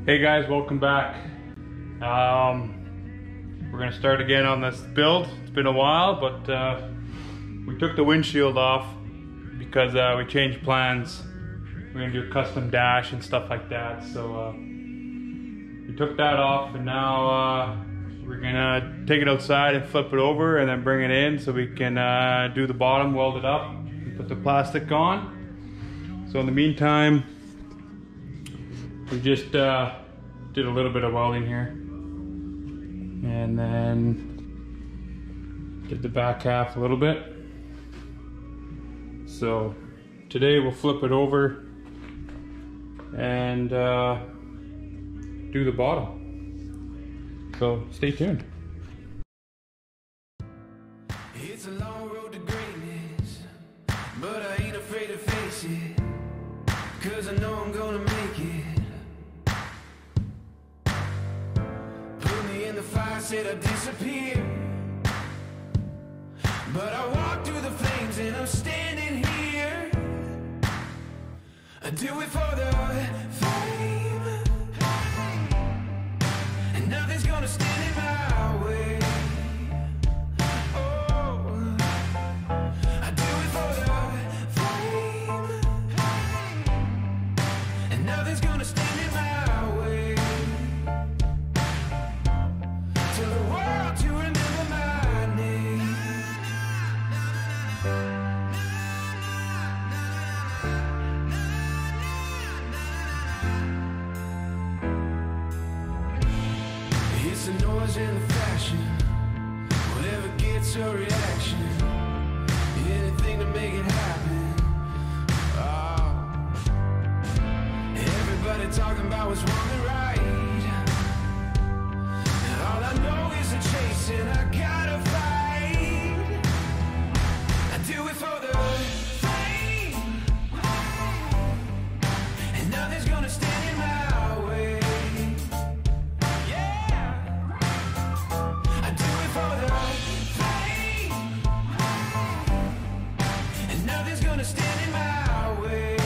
Hey guys, welcome back. We're gonna start again on this build. It's been a while, but we took the windshield off because we changed plans. We're gonna do a custom dash and stuff like that. So we took that off, and now we're gonna take it outside and flip it over and then bring it in so we can do the bottom, weld it up, and put the plastic on. So in the meantime, we just did a little bit of welding here, and then did the back half a little bit. So today we'll flip it over and do the bottom. So stay tuned. It's a long road to greatness, but I ain't afraid to face it, 'cause I know I'm gonna make it. I said I'd disappear, but I walked through the flames and I'm standing here. I do it for the fame, and nothing's gonna stand in my way. Oh, I do it for the fame, and nothing's gonna stand in my way. It's the noise and the fashion, whatever gets a reaction, anything to make it happen. Everybody talking about what's wrong and right, and all I know is a chase and I gotta fight. I do it for the fame, and nothing's gonna stand in my way. Stand in my way.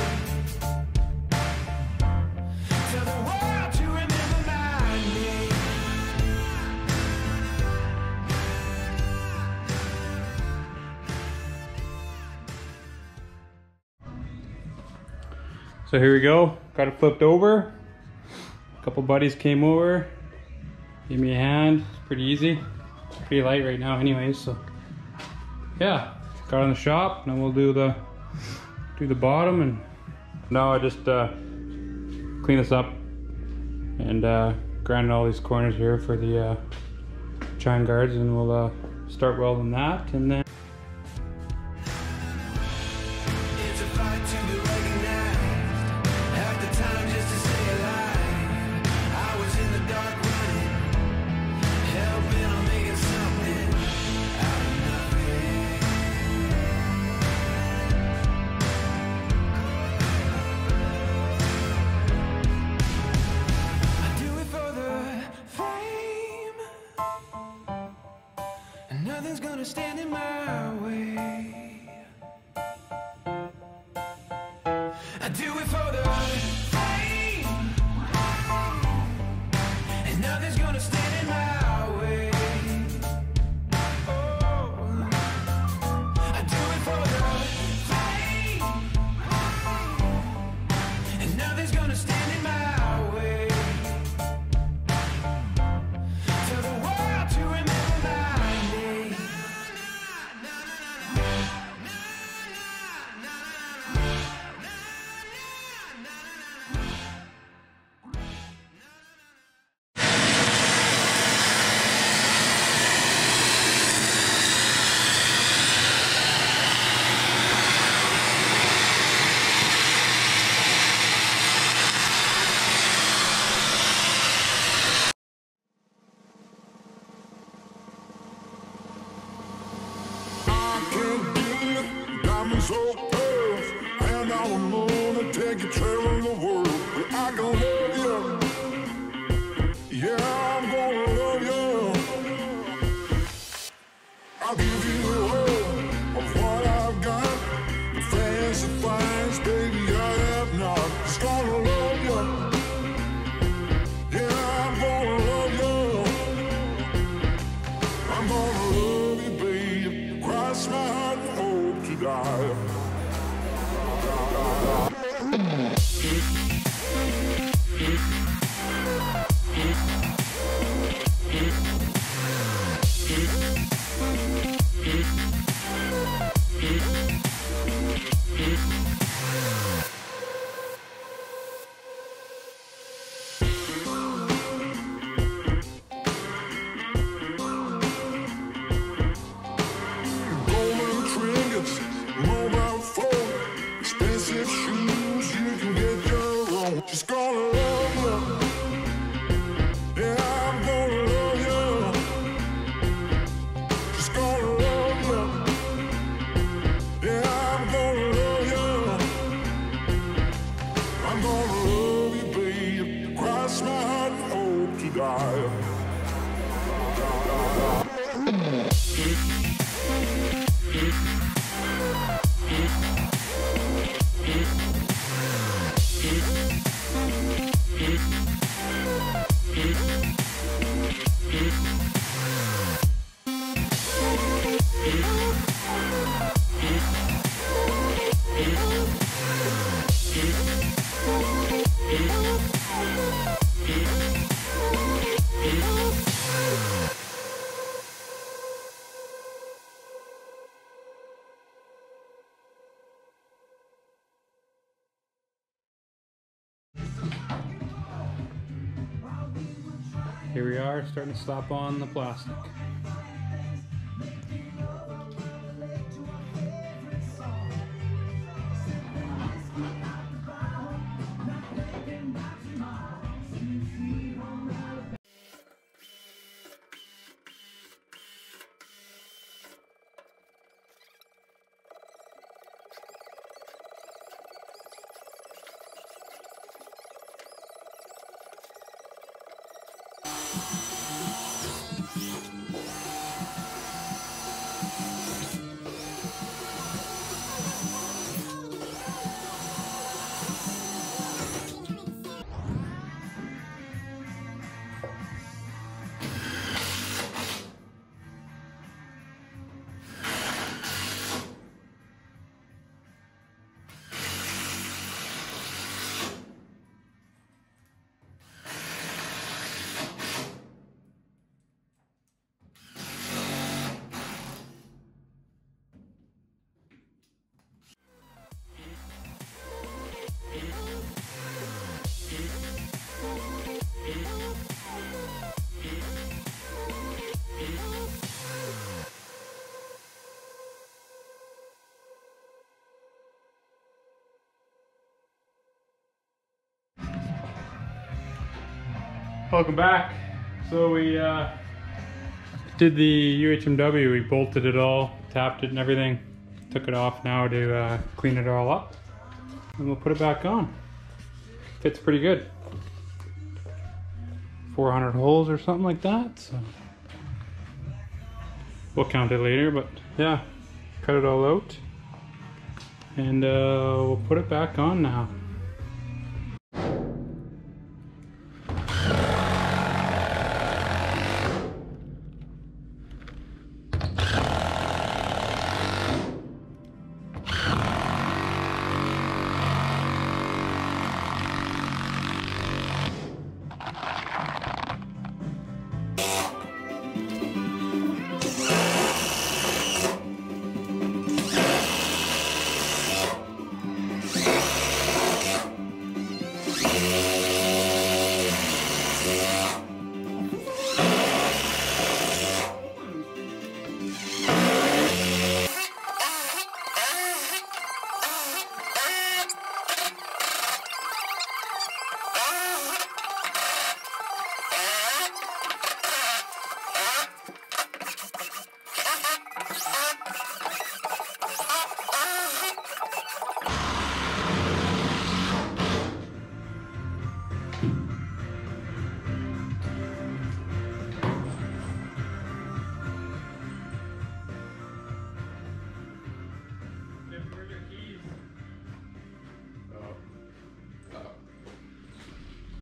Tell the world to remember my name. So here we go. Got it flipped over. A couple buddies came over, gave me a hand. It's pretty easy. Pretty light right now anyways, so yeah. Got in the shop, and then we'll do the bottom, and now I just clean this up and grind all these corners here for the chine guards, and we'll start welding that, and then It's a fight to be recognized. Half the time just to stay alive. I was in the dark running, helping on making something out of nothing. I do it for the fame, and nothing's gonna stand in my way. I do it for the fame, and nothing's gonna stand in my way. Oh, I do it for the fame, and nothing's gonna stand in my way. Tell the world to remember my name. So fast, and I wanna take you traveling the world. I can love you, yeah, I'm gonna love you. I'll give you all of what I've got, the fancy finds, baby, I have not. Just gonna love you, sky. Here we are, starting to slap on the plastic. Welcome back. So we did the UHMW, we bolted it all, tapped it and everything. Took it off now to clean it all up. And we'll put it back on. Fits pretty good. 400 holes or something like that. So we'll count it later, but yeah, cut it all out. And we'll put it back on now.